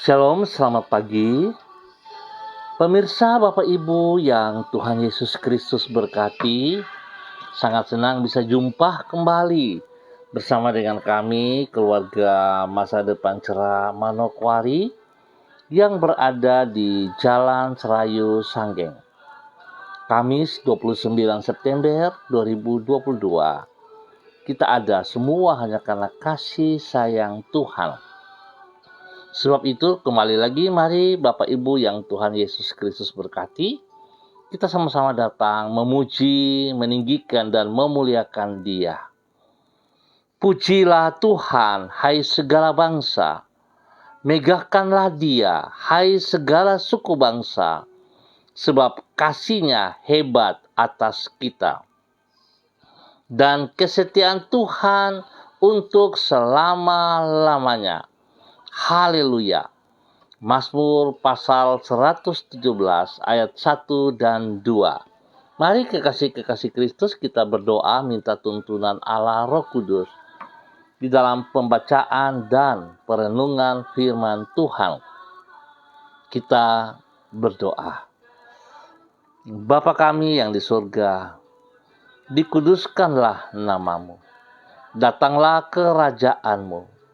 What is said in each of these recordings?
Shalom, selamat pagi. Pemirsa, Bapak Ibu yang Tuhan Yesus Kristus berkati, sangat senang bisa jumpa kembali bersama dengan kami, keluarga Masa Depan Cerah Manokwari, yang berada di Jalan Serayu Sanggeng. Kamis 29 September 2022. Kita ada semua hanya karena kasih sayang Tuhan. Sebab itu, kembali lagi mari Bapak Ibu yang Tuhan Yesus Kristus berkati, kita sama-sama datang memuji, meninggikan, dan memuliakan Dia. Pujilah Tuhan, hai segala bangsa. Megahkanlah Dia, hai segala suku bangsa. Sebab kasih-Nya hebat atas kita. Dan kesetiaan Tuhan untuk selama-lamanya. Haleluya. Mazmur pasal 117 ayat 1 dan 2. Mari kekasih-kekasih Kristus kita berdoa minta tuntunan Allah Roh Kudus di dalam pembacaan dan perenungan firman Tuhan. Kita berdoa. Bapa kami yang di surga, dikuduskanlah namamu. Datanglah kerajaan-Mu.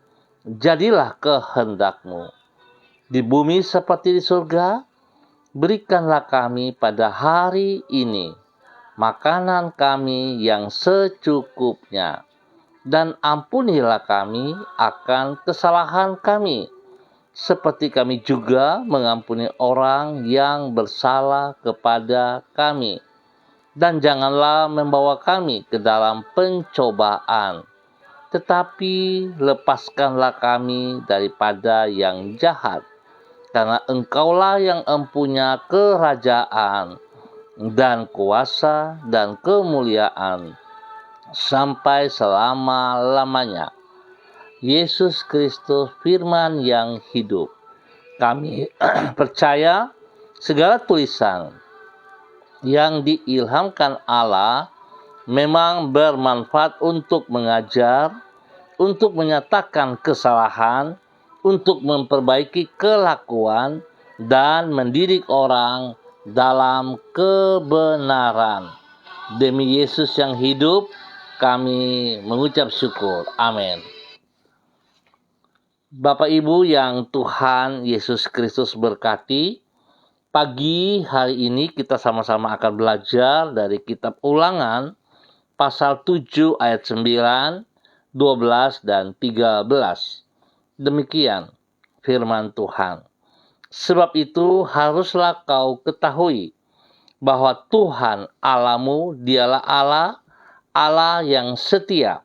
Jadilah kehendak-Mu di bumi seperti di surga. Berikanlah kami pada hari ini makanan kami yang secukupnya, dan ampunilah kami akan kesalahan kami, seperti kami juga mengampuni orang yang bersalah kepada kami. Dan janganlah membawa kami ke dalam pencobaan, tetapi lepaskanlah kami daripada yang jahat. Karena Engkaulah yang empunya kerajaan dan kuasa dan kemuliaan sampai selama-lamanya. Yesus Kristus firman yang hidup. Kami percaya segala tulisan yang diilhamkan Allah memang bermanfaat untuk mengajar, untuk menyatakan kesalahan, untuk memperbaiki kelakuan, dan mendidik orang dalam kebenaran. Demi Yesus yang hidup, kami mengucap syukur. Amin. Bapak Ibu yang Tuhan Yesus Kristus berkati, pagi hari ini kita sama-sama akan belajar dari kitab Ulangan pasal 7 ayat 9, 12, dan 13. Demikian firman Tuhan. Sebab itu haruslah kau ketahui bahwa Tuhan Allahmu dialah Allah, Allah yang setia,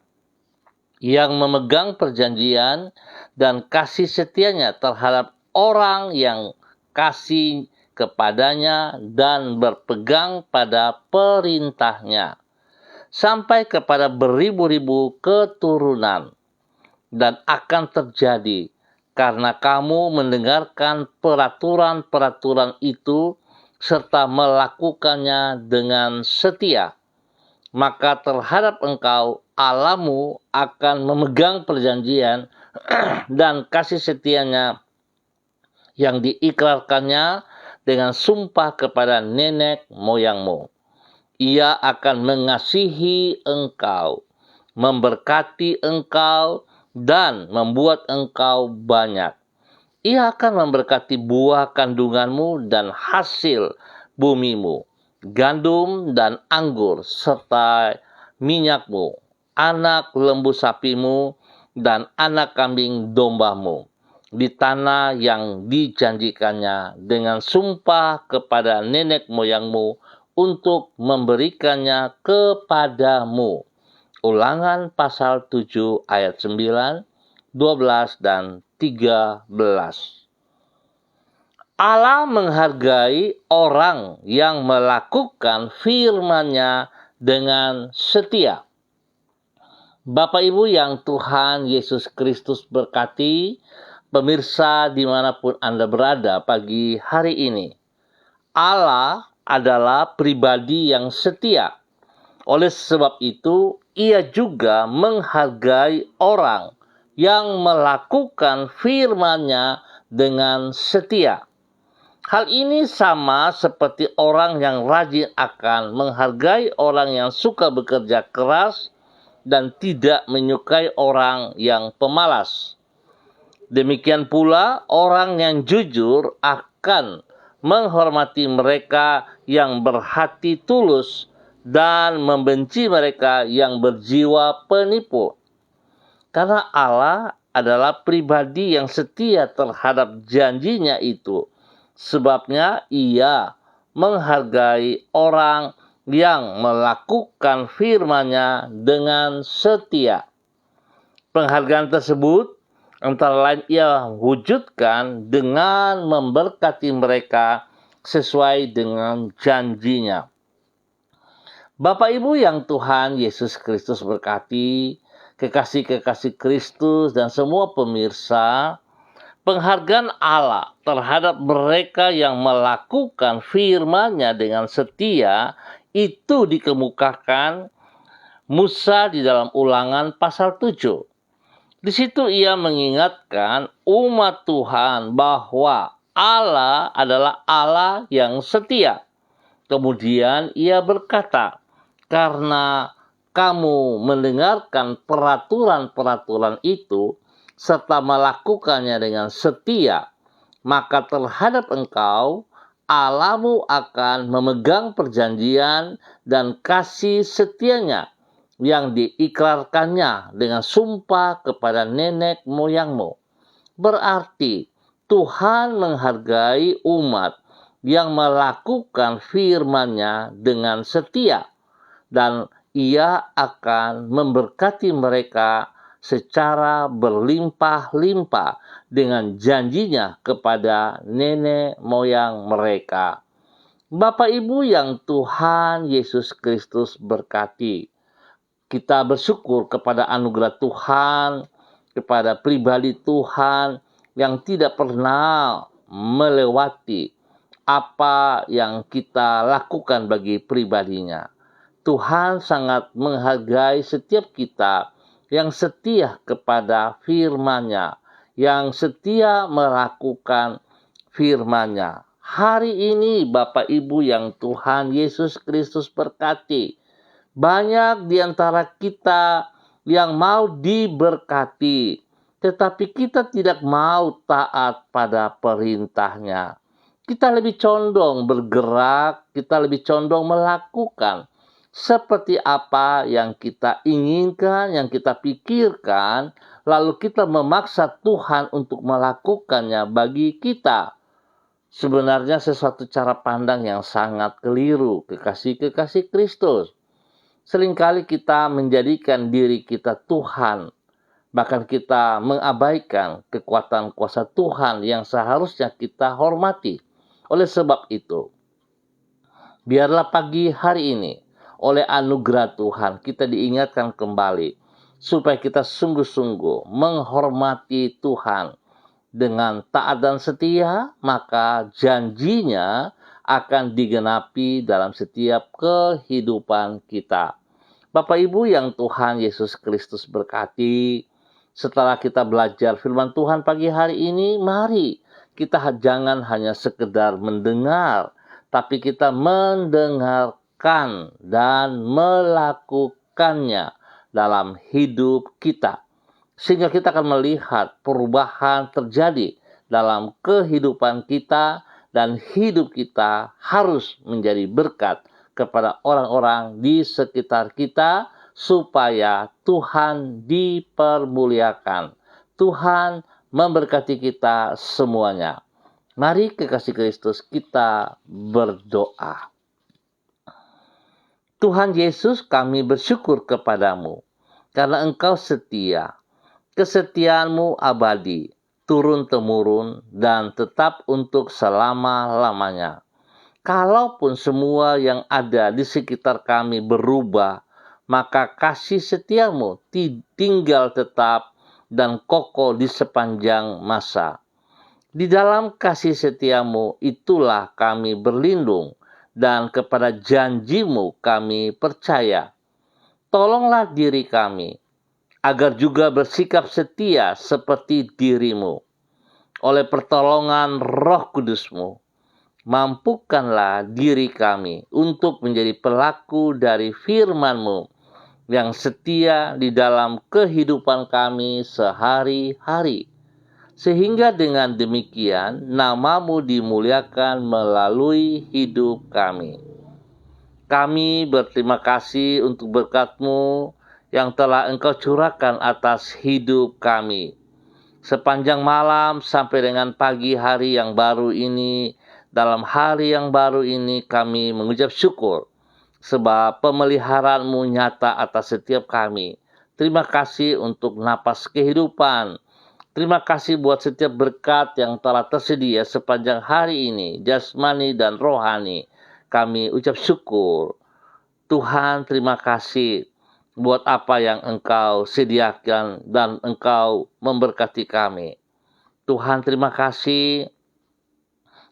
yang memegang perjanjian dan kasih setianya terhadap orang yang kasih kepadanya dan berpegang pada perintahnya, sampai kepada beribu-ribu keturunan. Dan akan terjadi karena kamu mendengarkan peraturan-peraturan itu serta melakukannya dengan setia, maka terhadap engkau Allahmu akan memegang perjanjian dan kasih setianya yang diikrarkannya dengan sumpah kepada nenek moyangmu. Ia akan mengasihi engkau, memberkati engkau, dan membuat engkau banyak. Ia akan memberkati buah kandunganmu dan hasil bumimu, gandum dan anggur, serta minyakmu, anak lembu sapimu, dan anak kambing dombamu, di tanah yang dijanjikannya dengan sumpah kepada nenek moyangmu untuk memberikannya kepadamu. Ulangan pasal 7 ayat 9, 12, dan 13. Allah menghargai orang yang melakukan firman-Nya dengan setia. Bapak Ibu yang Tuhan Yesus Kristus berkati, pemirsa dimanapun Anda berada pagi hari ini, Allah adalah pribadi yang setia. Oleh sebab itu, Ia juga menghargai orang yang melakukan firman-Nya dengan setia. Hal ini sama seperti orang yang rajin akan menghargai orang yang suka bekerja keras dan tidak menyukai orang yang pemalas. Demikian pula orang yang jujur akan menghormati mereka yang berhati tulus dan membenci mereka yang berjiwa penipu. Karena Allah adalah pribadi yang setia terhadap janjinya itu. Sebabnya ia menghargai orang yang melakukan firman-Nya dengan setia. Penghargaan tersebut antara lain ia wujudkan dengan memberkati mereka sesuai dengan janjinya. Bapak Ibu yang Tuhan Yesus Kristus berkati, kekasih-kekasih Kristus dan semua pemirsa, penghargaan Allah terhadap mereka yang melakukan firman-Nya dengan setia itu dikemukakan Musa di dalam Ulangan pasal 7. Di situ ia mengingatkan umat Tuhan bahwa Allah adalah Allah yang setia. Kemudian ia berkata, "Karena kamu mendengarkan peraturan-peraturan itu, serta melakukannya dengan setia, maka terhadap engkau Allahmu akan memegang perjanjian dan kasih setianya yang diikrarkannya dengan sumpah kepada nenek moyangmu." Berarti Tuhan menghargai umat yang melakukan firman-Nya dengan setia, dan ia akan memberkati mereka secara berlimpah-limpah dengan janjinya kepada nenek moyang mereka. Bapak Ibu yang Tuhan Yesus Kristus berkati, kita bersyukur kepada anugerah Tuhan, kepada pribadi Tuhan yang tidak pernah melewati apa yang kita lakukan bagi pribadinya. Tuhan sangat menghargai setiap kita yang setia kepada firman-Nya, yang setia melakukan firman-Nya. Hari ini Bapak Ibu yang Tuhan Yesus Kristus berkati, banyak di antara kita yang mau diberkati, tetapi kita tidak mau taat pada perintah-Nya. Kita lebih condong bergerak, kita lebih condong melakukan seperti apa yang kita inginkan, yang kita pikirkan, lalu kita memaksa Tuhan untuk melakukannya bagi kita. Sebenarnya sesuatu cara pandang yang sangat keliru, kekasih-kekasih Kristus. Seringkali kita menjadikan diri kita Tuhan, bahkan kita mengabaikan kekuatan kuasa Tuhan yang seharusnya kita hormati. Oleh sebab itu, biarlah pagi hari ini, oleh anugerah Tuhan, kita diingatkan kembali supaya kita sungguh-sungguh menghormati Tuhan dengan taat dan setia, maka janjinya akan digenapi dalam setiap kehidupan kita. Bapak Ibu yang Tuhan Yesus Kristus berkati, setelah kita belajar firman Tuhan pagi hari ini, mari kita jangan hanya sekedar mendengar, tapi kita mendengarkan dan melakukannya dalam hidup kita. Sehingga kita akan melihat perubahan terjadi dalam kehidupan kita, dan hidup kita harus menjadi berkat kepada orang-orang di sekitar kita supaya Tuhan dipermuliakan. Tuhan memberkati kita semuanya. Mari kekasih Kristus kita berdoa. Tuhan Yesus, kami bersyukur kepadamu karena Engkau setia. Kesetiaan-Mu abadi, turun-temurun, dan tetap untuk selama-lamanya. Kalaupun semua yang ada di sekitar kami berubah, maka kasih setia-Mu tinggal tetap dan kokoh di sepanjang masa. Di dalam kasih setia-Mu itulah kami berlindung, dan kepada janji-Mu kami percaya. Tolonglah diri kami, agar juga bersikap setia seperti diri-Mu. oleh pertolongan Roh Kudus-Mu. Mampukanlah diri kami untuk menjadi pelaku dari firman-Mu yang setia di dalam kehidupan kami sehari-hari. Sehingga dengan demikian nama-Mu dimuliakan melalui hidup kami. Kami berterima kasih untuk berkat-Mu yang telah Engkau curahkan atas hidup kami. Sepanjang malam sampai dengan pagi hari yang baru ini, dalam hari yang baru ini kami mengucap syukur sebab pemeliharaan-Mu nyata atas setiap kami. Terima kasih untuk napas kehidupan. Terima kasih buat setiap berkat yang telah tersedia sepanjang hari ini, jasmani dan rohani. Kami ucap syukur. Tuhan, terima kasih buat apa yang Engkau sediakan dan Engkau memberkati kami. Tuhan, terima kasih.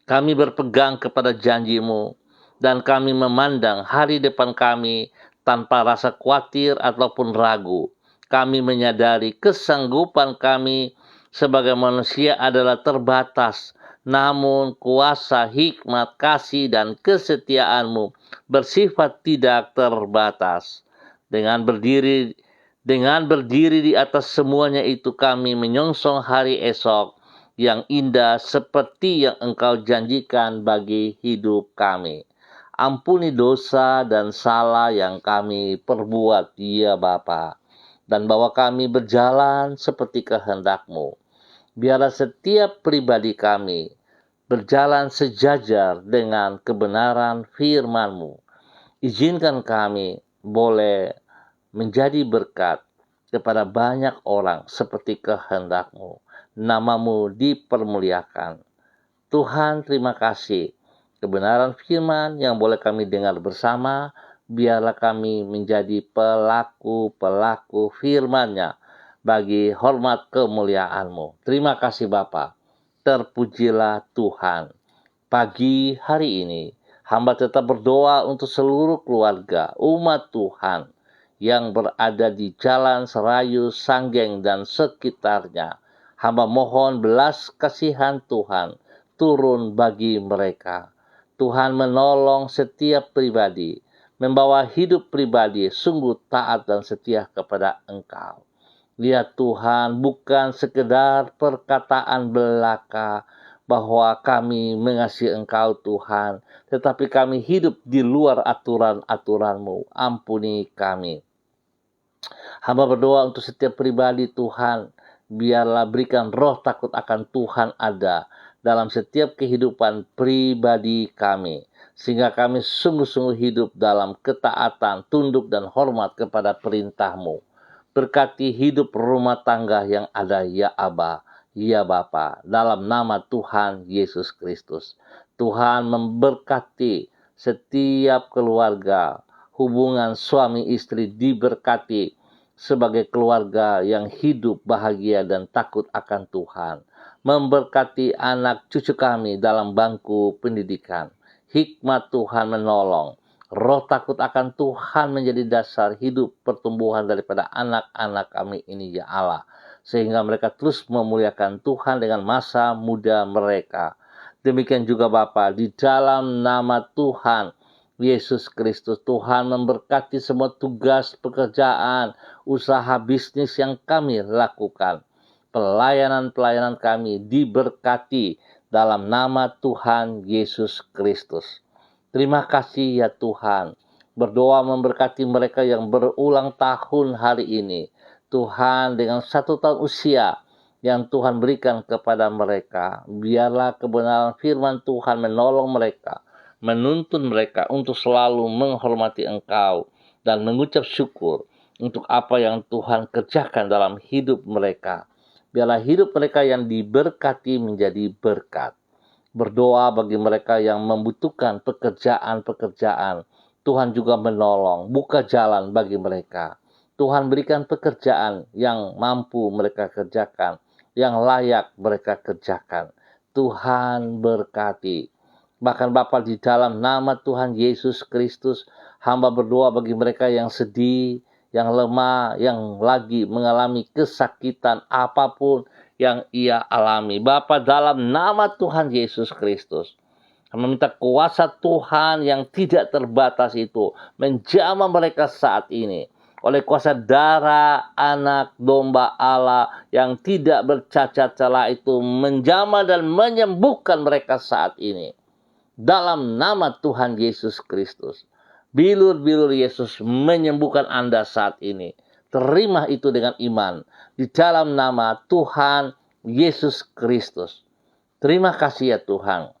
Kami berpegang kepada janji-Mu dan kami memandang hari depan kami tanpa rasa khawatir ataupun ragu. Kami menyadari kesanggupan kami sebagai manusia adalah terbatas, namun kuasa, hikmat, kasih, dan kesetiaan-Mu bersifat tidak terbatas. Dengan berdiri di atas semuanya itu kami menyongsong hari esok yang indah seperti yang Engkau janjikan bagi hidup kami. Ampuni dosa dan salah yang kami perbuat, ya Bapa, dan bawa kami berjalan seperti kehendak-Mu. Biarlah setiap pribadi kami berjalan sejajar dengan kebenaran firman-Mu. Izinkan kami boleh menjadi berkat kepada banyak orang seperti kehendak-Mu. Nama-Mu dipermuliakan. Tuhan, terima kasih. Kebenaran firman yang boleh kami dengar bersama, biarlah kami menjadi pelaku-pelaku firman-Nya bagi hormat kemuliaan-Mu. Terima kasih Bapa. Terpujilah Tuhan. Pagi hari ini, hamba tetap berdoa untuk seluruh keluarga, umat Tuhan yang berada di Jalan Serayu, Sanggeng, dan sekitarnya. Hamba mohon belas kasihan Tuhan turun bagi mereka. Tuhan menolong setiap pribadi, membawa hidup pribadi sungguh taat dan setia kepada Engkau. Lihat Tuhan, bukan sekedar perkataan belaka bahwa kami mengasihi Engkau Tuhan, tetapi kami hidup di luar aturan-aturan-Mu. Ampuni kami. Hamba berdoa untuk setiap pribadi Tuhan, biarlah berikan roh takut akan Tuhan ada dalam setiap kehidupan pribadi kami, sehingga kami sungguh-sungguh hidup dalam ketaatan, tunduk dan hormat kepada perintah-Mu. Berkati hidup rumah tangga yang ada, ya Aba, ya Bapa, dalam nama Tuhan Yesus Kristus. Tuhan memberkati setiap keluarga, hubungan suami istri diberkati sebagai keluarga yang hidup bahagia dan takut akan Tuhan. Memberkati anak cucu kami dalam bangku pendidikan. Hikmat Tuhan menolong. Roh takut akan Tuhan menjadi dasar hidup pertumbuhan daripada anak-anak kami ini, ya Allah. Sehingga mereka terus memuliakan Tuhan dengan masa muda mereka. Demikian juga Bapa, di dalam nama Tuhan Yesus Kristus, Tuhan memberkati semua tugas, pekerjaan, usaha bisnis yang kami lakukan. Pelayanan-pelayanan kami diberkati dalam nama Tuhan Yesus Kristus. Terima kasih ya Tuhan. Berdoa memberkati mereka yang berulang tahun hari ini. Tuhan, dengan 1 tahun usia yang Tuhan berikan kepada mereka, biarlah kebenaran firman Tuhan menolong mereka, menuntun mereka untuk selalu menghormati Engkau dan mengucap syukur untuk apa yang Tuhan kerjakan dalam hidup mereka. Biarlah hidup mereka yang diberkati menjadi berkat. Berdoa bagi mereka yang membutuhkan pekerjaan-pekerjaan. Tuhan juga menolong, buka jalan bagi mereka. Tuhan berikan pekerjaan yang mampu mereka kerjakan, yang layak mereka kerjakan. Tuhan berkati. Bahkan Bapa, di dalam nama Tuhan Yesus Kristus, hamba berdoa bagi mereka yang sedih, yang lemah, yang lagi mengalami kesakitan apapun yang ia alami. Bapa, dalam nama Tuhan Yesus Kristus, kami meminta kuasa Tuhan yang tidak terbatas itu menjamah mereka saat ini. Oleh kuasa darah anak domba Allah yang tidak bercacat celah itu menjamah dan menyembuhkan mereka saat ini. Dalam nama Tuhan Yesus Kristus. Bilur-bilur Yesus menyembuhkan Anda saat ini. Terima itu dengan iman. Di dalam nama Tuhan Yesus Kristus. Terima kasih ya Tuhan.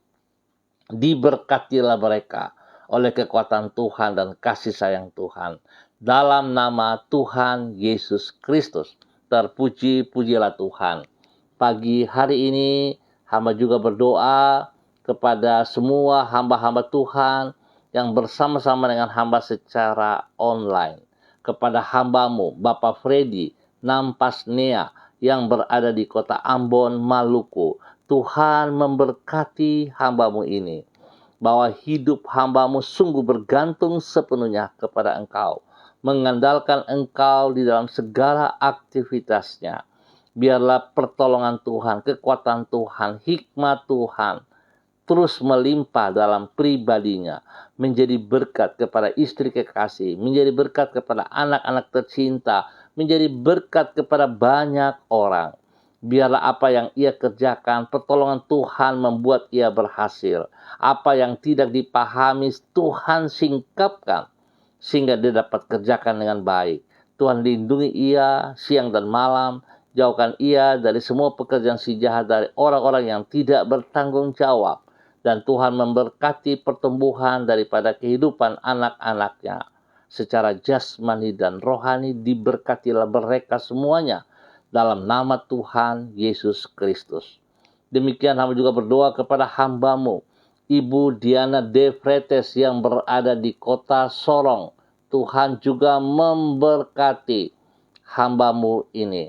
Diberkatilah mereka oleh kekuatan Tuhan dan kasih sayang Tuhan. Dalam nama Tuhan Yesus Kristus. Terpuji-pujilah Tuhan. Pagi hari ini hamba juga berdoa kepada semua hamba-hamba Tuhan yang bersama-sama dengan hamba secara online. Kepada hambamu Bapak Freddy Nampasnea yang berada di kota Ambon, Maluku. Tuhan memberkati hambamu ini, bahwa hidup hambamu sungguh bergantung sepenuhnya kepada Engkau, mengandalkan Engkau di dalam segala aktivitasnya. Biarlah pertolongan Tuhan, kekuatan Tuhan, hikmat Tuhan terus melimpah dalam pribadinya, menjadi berkat kepada istri kekasih, menjadi berkat kepada anak-anak tercinta, menjadi berkat kepada banyak orang. Biarlah apa yang ia kerjakan, pertolongan Tuhan membuat ia berhasil. Apa yang tidak dipahami, Tuhan singkapkan sehingga dia dapat kerjakan dengan baik. Tuhan lindungi ia siang dan malam. Jauhkan ia dari semua pekerjaan si jahat, dari orang-orang yang tidak bertanggung jawab. Dan Tuhan memberkati pertumbuhan daripada kehidupan anak-anaknya. Secara jasmani dan rohani diberkatilah mereka semuanya. Dalam nama Tuhan Yesus Kristus. Demikian hamba juga berdoa kepada hambamu, Ibu Diana De Fretes yang berada di kota Sorong. Tuhan juga memberkati hambamu ini,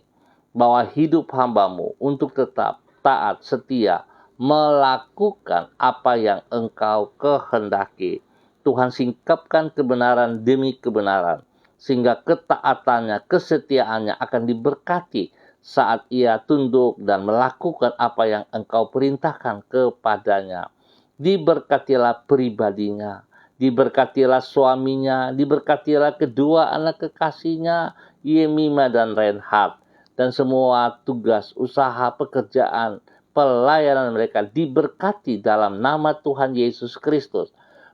bahwa hidup hambamu untuk tetap taat, setia, melakukan apa yang Engkau kehendaki. Tuhan singkapkan kebenaran demi kebenaran, sehingga ketaatannya, kesetiaannya akan diberkati saat ia tunduk dan melakukan apa yang Engkau perintahkan kepadanya. Diberkatilah pribadinya, diberkatilah suaminya, diberkatilah kedua anak kekasihnya, Yemima dan Reinhard, dan semua tugas, usaha, pekerjaan, pelayanan mereka diberkati dalam nama Tuhan Yesus Kristus.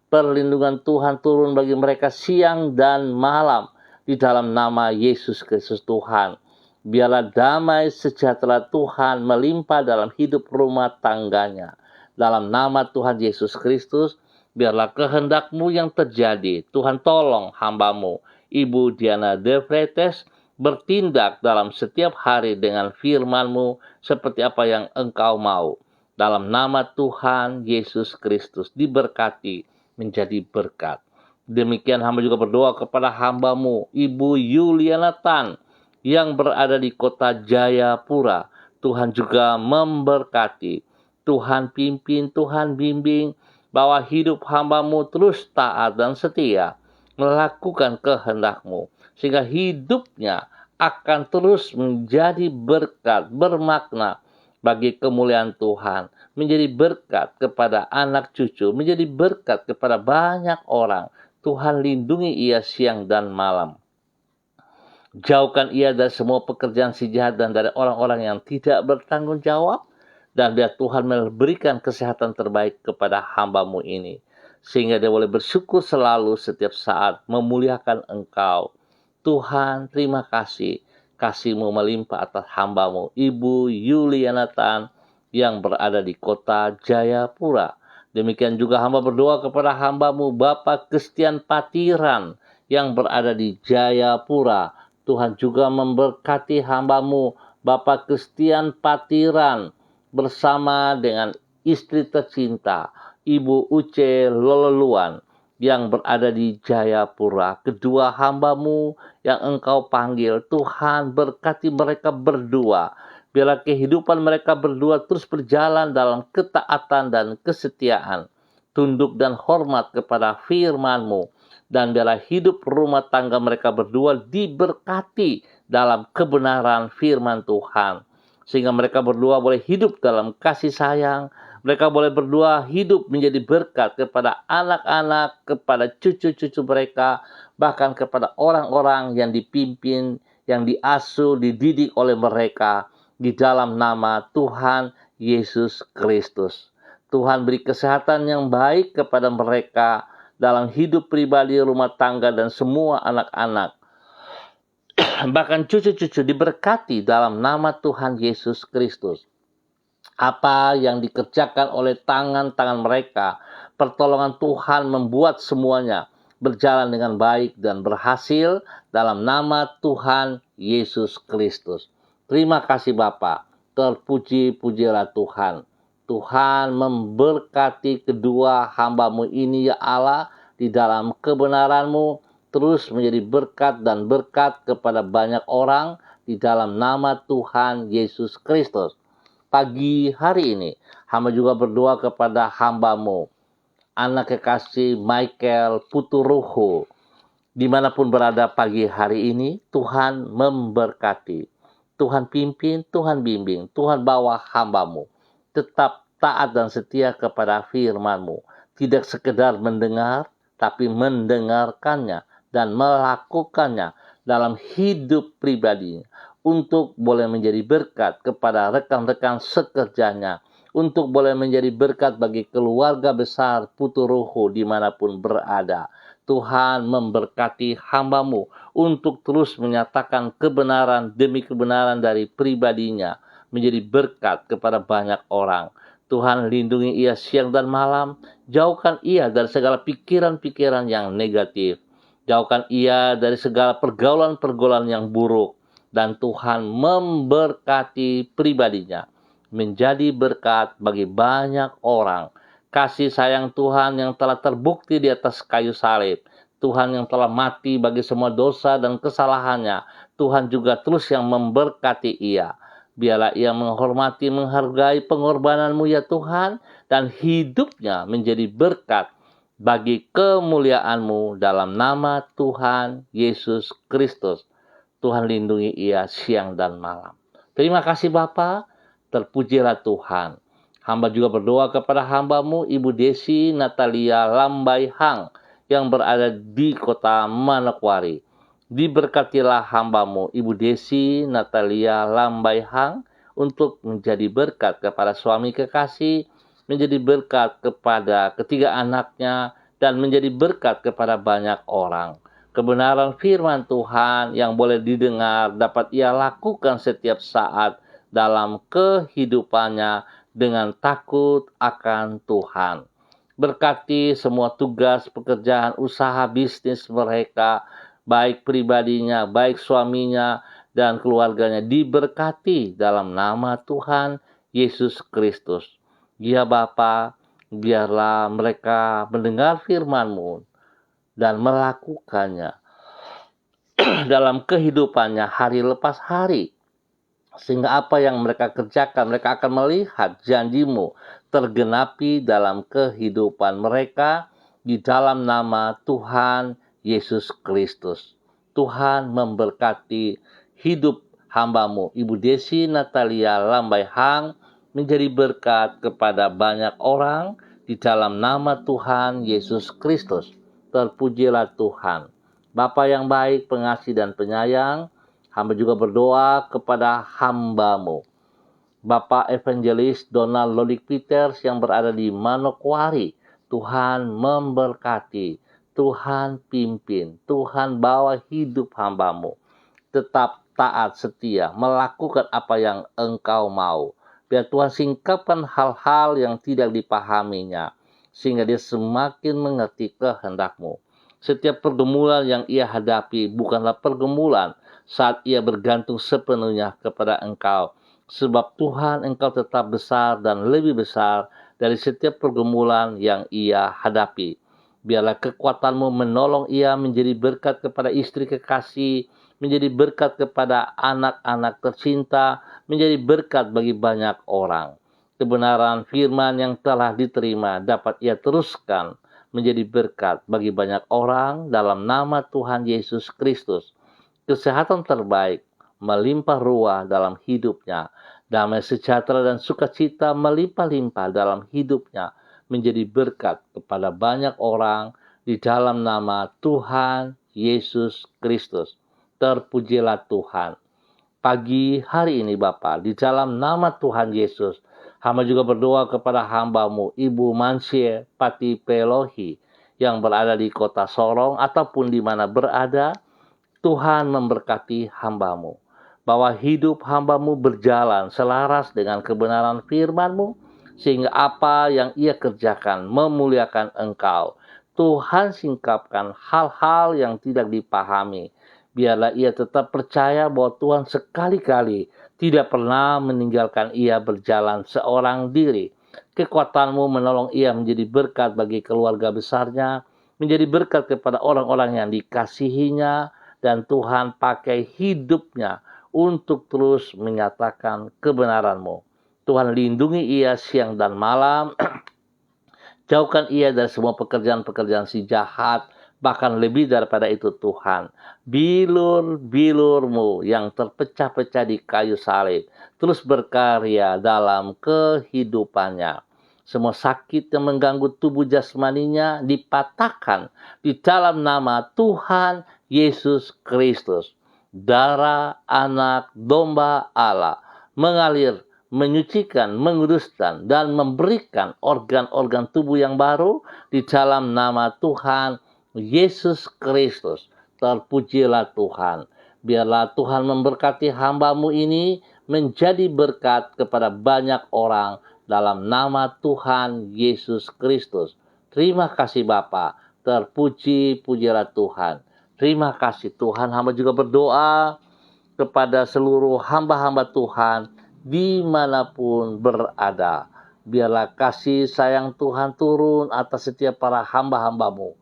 Perlindungan Tuhan turun bagi mereka siang dan malam di dalam nama Yesus Kristus Tuhan. Biarlah damai sejahtera Tuhan melimpah dalam hidup rumah tangganya. Dalam nama Tuhan Yesus Kristus, biarlah kehendak-Mu yang terjadi. Tuhan tolong hambamu, Ibu Diana De Fretes, bertindak dalam setiap hari dengan firman-Mu seperti apa yang Engkau mau. Dalam nama Tuhan Yesus Kristus diberkati menjadi berkat. Demikian hamba juga berdoa kepada hambamu, Ibu Yuliana Tan, yang berada di kota Jayapura. Tuhan juga memberkati. Tuhan pimpin, Tuhan bimbing, bahwa hidup hambamu terus taat dan setia, melakukan kehendak-Mu, sehingga hidupnya akan terus menjadi berkat, bermakna bagi kemuliaan Tuhan, menjadi berkat kepada anak cucu, menjadi berkat kepada banyak orang. Tuhan lindungi ia siang dan malam. Jauhkan ia dari semua pekerjaan si jahat dan dari orang-orang yang tidak bertanggung jawab. Dan biar Tuhan memberikan kesehatan terbaik kepada hambamu ini, sehingga dia boleh bersyukur selalu setiap saat, memuliakan Engkau. Tuhan, terima kasih. Kasih-Mu melimpah atas hambamu, Ibu Yuliana Tan, yang berada di kota Jayapura. Demikian juga hamba berdoa kepada hambamu, Bapak Kristian Patiran, yang berada di Jayapura. Tuhan juga memberkati hambamu, Bapak Kristian Patiran, bersama dengan istri tercinta, Ibu Uce Lololuan, yang berada di Jayapura. Kedua hambamu yang Engkau panggil, Tuhan berkati mereka berdua. Biarlah kehidupan mereka berdua terus berjalan dalam ketaatan dan kesetiaan, tunduk dan hormat kepada firman-Mu. Dan biarlah hidup rumah tangga mereka berdua diberkati dalam kebenaran firman Tuhan. sehingga mereka berdua boleh hidup dalam kasih sayang. Mereka boleh berdua hidup menjadi berkat kepada anak-anak, kepada cucu-cucu mereka, bahkan kepada orang-orang yang dipimpin, yang diasuh, dididik oleh mereka di dalam nama Tuhan Yesus Kristus. Tuhan beri kesehatan yang baik kepada mereka dalam hidup pribadi, rumah tangga, dan semua anak-anak. Bahkan cucu-cucu diberkati dalam nama Tuhan Yesus Kristus. Apa yang dikerjakan oleh tangan-tangan mereka, pertolongan Tuhan membuat semuanya berjalan dengan baik dan berhasil dalam nama Tuhan Yesus Kristus. Terima kasih Bapa, terpuji-pujilah Tuhan. Tuhan memberkati kedua hamba-Mu ini ya Allah, di dalam kebenaran-Mu, terus menjadi berkat dan berkat kepada banyak orang di dalam nama Tuhan Yesus Kristus. Pagi hari ini, hamba juga berdoa kepada hamba-Mu, anak kekasih Michael Puturuho, dimanapun berada pagi hari ini, Tuhan memberkati. Tuhan pimpin, Tuhan bimbing, Tuhan bawa hamba-Mu. Tetap taat dan setia kepada firman-Mu. Tidak sekedar mendengar, tapi mendengarkannya dan melakukannya dalam hidup pribadinya, untuk boleh menjadi berkat kepada rekan-rekan sekerjanya, untuk boleh menjadi berkat bagi keluarga besar Puturuho dimanapun berada. Tuhan memberkati hamba-Mu untuk terus menyatakan kebenaran demi kebenaran dari pribadinya, menjadi berkat kepada banyak orang. Tuhan lindungi ia siang dan malam, jauhkan ia dari segala pikiran-pikiran yang negatif, jauhkan ia dari segala pergaulan-pergaulan yang buruk, dan Tuhan memberkati pribadinya menjadi berkat bagi banyak orang. Kasih sayang Tuhan yang telah terbukti di atas kayu salib, Tuhan yang telah mati bagi semua dosa dan kesalahannya, Tuhan juga terus yang memberkati ia. Biarlah ia menghormati, menghargai pengorbanan-Mu ya Tuhan, dan hidupnya menjadi berkat bagi kemuliaan-Mu dalam nama Tuhan Yesus Kristus. Tuhan lindungi ia siang dan malam. Terima kasih Bapa, terpujilah Tuhan. Hamba juga berdoa kepada hamba-Mu, Ibu Desi Natalia Lambai Hang, yang berada di kota Manokwari. Diberkatilah hamba-Mu, Ibu Desi Natalia Lambai Hang, untuk menjadi berkat kepada suami kekasih, menjadi berkat kepada ketiga anaknya, dan menjadi berkat kepada banyak orang. Kebenaran firman Tuhan yang boleh didengar dapat ia lakukan setiap saat dalam kehidupannya dengan takut akan Tuhan. Berkati semua tugas, pekerjaan, usaha, bisnis mereka, baik pribadinya, baik suaminya, dan keluarganya diberkati dalam nama Tuhan Yesus Kristus. Ya Bapa, biarlah mereka mendengar firman-Mu dan melakukannya dalam kehidupannya hari lepas hari, sehingga apa yang mereka kerjakan, mereka akan melihat janji-Mu tergenapi dalam kehidupan mereka di dalam nama Tuhan Yesus Kristus. Tuhan memberkati hidup hamba-Mu, Ibu Desi Natalia Lambai Hang, menjadi berkat kepada banyak orang di dalam nama Tuhan Yesus Kristus. Terpujilah Tuhan. Bapa yang baik, pengasih dan penyayang, hamba juga berdoa kepada hamba-Mu, Bapak Evangelis Donald Lodik Peters yang berada di Manokwari. Tuhan memberkati, Tuhan pimpin, Tuhan bawa hidup hamba-Mu. Tetap taat setia, melakukan apa yang Engkau mau. Biar Tuhan singkapkan hal-hal yang tidak dipahaminya, sehingga dia semakin mengerti kehendak-Mu. Setiap pergumulan yang ia hadapi bukanlah pergumulan saat ia bergantung sepenuhnya kepada Engkau. Sebab Tuhan, Engkau tetap besar dan lebih besar dari setiap pergumulan yang ia hadapi. Biarlah kekuatan-Mu menolong ia menjadi berkat kepada istri kekasih, menjadi berkat kepada anak-anak tercinta, menjadi berkat bagi banyak orang. Kebenaran firman yang telah diterima dapat ia teruskan menjadi berkat bagi banyak orang dalam nama Tuhan Yesus Kristus. Kesehatan terbaik melimpah ruah dalam hidupnya Damai sejahtera dan sukacita melimpah-limpah dalam hidupnya menjadi berkat kepada banyak orang di dalam nama Tuhan Yesus Kristus. Terpujilah Tuhan. Pagi hari ini Bapa, di dalam nama Tuhan Yesus, hamba juga berdoa kepada hamba-Mu, Ibu Mansyeh Pati Pelohi, yang berada di kota Sorong ataupun di mana berada. Tuhan memberkati hamba-Mu, bahwa hidup hamba-Mu berjalan selaras dengan kebenaran firman-Mu, sehingga apa yang ia kerjakan memuliakan Engkau. Tuhan singkapkan hal-hal yang tidak dipahami. Biarlah ia tetap percaya bahwa Tuhan sekali-kali tidak pernah meninggalkan ia berjalan seorang diri. Kekuatan-Mu menolong ia menjadi berkat bagi keluarga besarnya, menjadi berkat kepada orang-orang yang dikasihinya, dan Tuhan pakai hidupnya untuk terus menyatakan kebenaran-Mu. Tuhan lindungi ia siang dan malam, jauhkan ia dari semua pekerjaan-pekerjaan si jahat, bahkan lebih daripada itu Tuhan. Bilur-bilur-Mu yang terpecah-pecah di kayu salib terus berkarya dalam kehidupannya. Semua sakit yang mengganggu tubuh jasmaninya dipatahkan di dalam nama Tuhan Yesus Kristus. Darah anak domba Allah mengalir, menyucikan, menguduskan, dan memberikan organ-organ tubuh yang baru di dalam nama Tuhan Yesus Kristus. Terpujilah Tuhan. Biarlah Tuhan memberkati hamba-Mu ini menjadi berkat kepada banyak orang dalam nama Tuhan Yesus Kristus. Terima kasih Bapa. Terpuji-pujilah Tuhan. Terima kasih Tuhan. Hamba juga berdoa kepada seluruh hamba-hamba Tuhan dimanapun berada. Biarlah kasih sayang Tuhan turun atas setiap para hamba-hamba-Mu.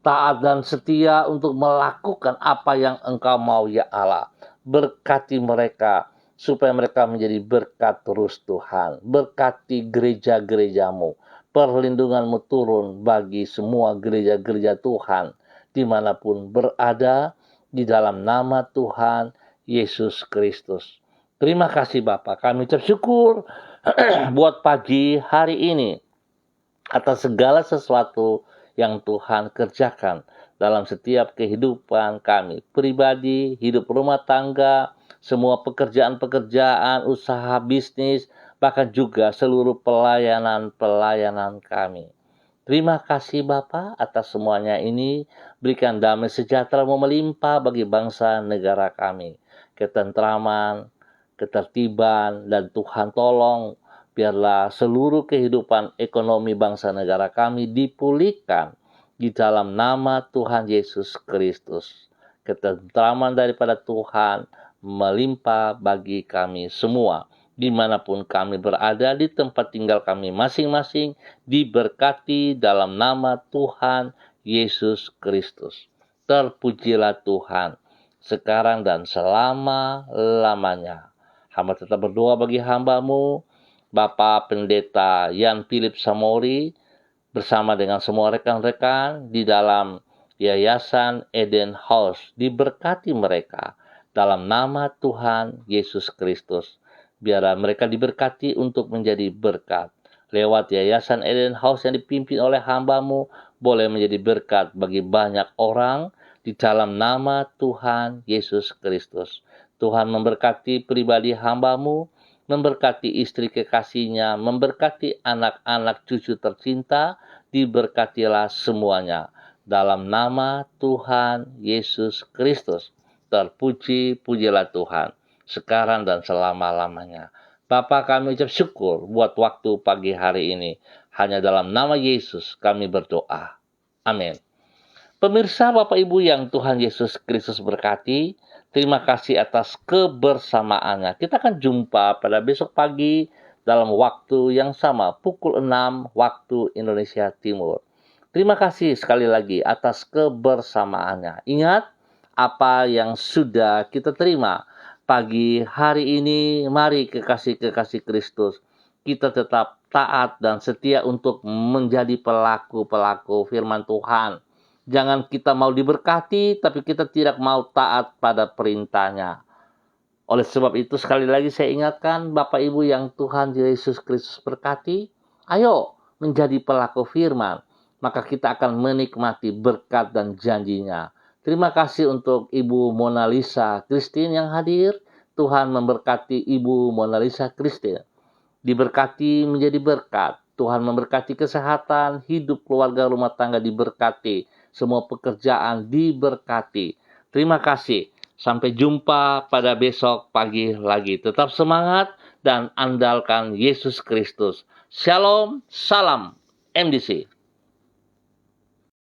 Taat dan setia untuk melakukan apa yang Engkau mau ya Allah. Berkati mereka supaya mereka menjadi berkat terus Tuhan. Berkati gereja-gereja-Mu. Perlindungan-Mu turun bagi semua gereja-gereja Tuhan dimanapun berada di dalam nama Tuhan Yesus Kristus. Terima kasih Bapa, kami bersyukur buat pagi hari ini atas segala sesuatu yang Tuhan kerjakan dalam setiap kehidupan kami pribadi, hidup rumah tangga, semua pekerjaan-pekerjaan, usaha bisnis, bahkan juga seluruh pelayanan-pelayanan kami. Terima kasih Bapa atas semuanya ini. Berikan damai sejahtera-Mu melimpah bagi bangsa negara kami. Ketentraman, ketertiban, dan Tuhan tolong biarlah seluruh kehidupan ekonomi bangsa negara kami dipulihkan di dalam nama Tuhan Yesus Kristus. Ketentraman daripada Tuhan melimpah bagi kami semua. Dimanapun kami berada di tempat tinggal kami masing-masing, diberkati dalam nama Tuhan Yesus Kristus. Terpujilah Tuhan, sekarang dan selama-lamanya. Hamba tetap berdoa bagi hamba-Mu, Bapak Pendeta Yan Philip Samori, bersama dengan semua rekan-rekan di dalam Yayasan Eden House. Diberkati mereka dalam nama Tuhan Yesus Kristus. Biar mereka diberkati untuk menjadi berkat. Lewat Yayasan Eden House yang dipimpin oleh hamba-Mu, boleh menjadi berkat bagi banyak orang di dalam nama Tuhan Yesus Kristus. Tuhan memberkati pribadi hamba-Mu, memberkati istri kekasihnya, memberkati anak-anak cucu tercinta, diberkatilah semuanya. Dalam nama Tuhan Yesus Kristus. Terpuji-pujilah Tuhan, sekarang dan selama-lamanya. Bapa, kami ucap syukur buat waktu pagi hari ini. Hanya dalam nama Yesus kami berdoa. Amin. Pemirsa, Bapak Ibu yang Tuhan Yesus Kristus berkati, terima kasih atas kebersamaannya. Kita akan jumpa pada besok pagi dalam waktu yang sama, pukul 6 waktu Indonesia Timur. Terima kasih sekali lagi atas kebersamaannya. Ingat apa yang sudah kita terima pagi hari ini. Mari kekasih-kekasih Kristus, kita tetap taat dan setia untuk menjadi pelaku-pelaku firman Tuhan. Jangan kita mau diberkati, tapi kita tidak mau taat pada perintahnya. Oleh sebab itu sekali lagi saya ingatkan Bapak Ibu yang Tuhan Yesus Kristus berkati, ayo menjadi pelaku firman, maka kita akan menikmati berkat dan janjinya. Terima kasih untuk Ibu Mona Lisa Christine yang hadir. Tuhan memberkati Ibu Mona Lisa Christine. Diberkati menjadi berkat. Tuhan memberkati kesehatan, hidup keluarga rumah tangga diberkati. Semua pekerjaan diberkati. Terima kasih. Sampai jumpa pada besok pagi lagi. Tetap semangat dan andalkan Yesus Kristus. Shalom, salam MDC.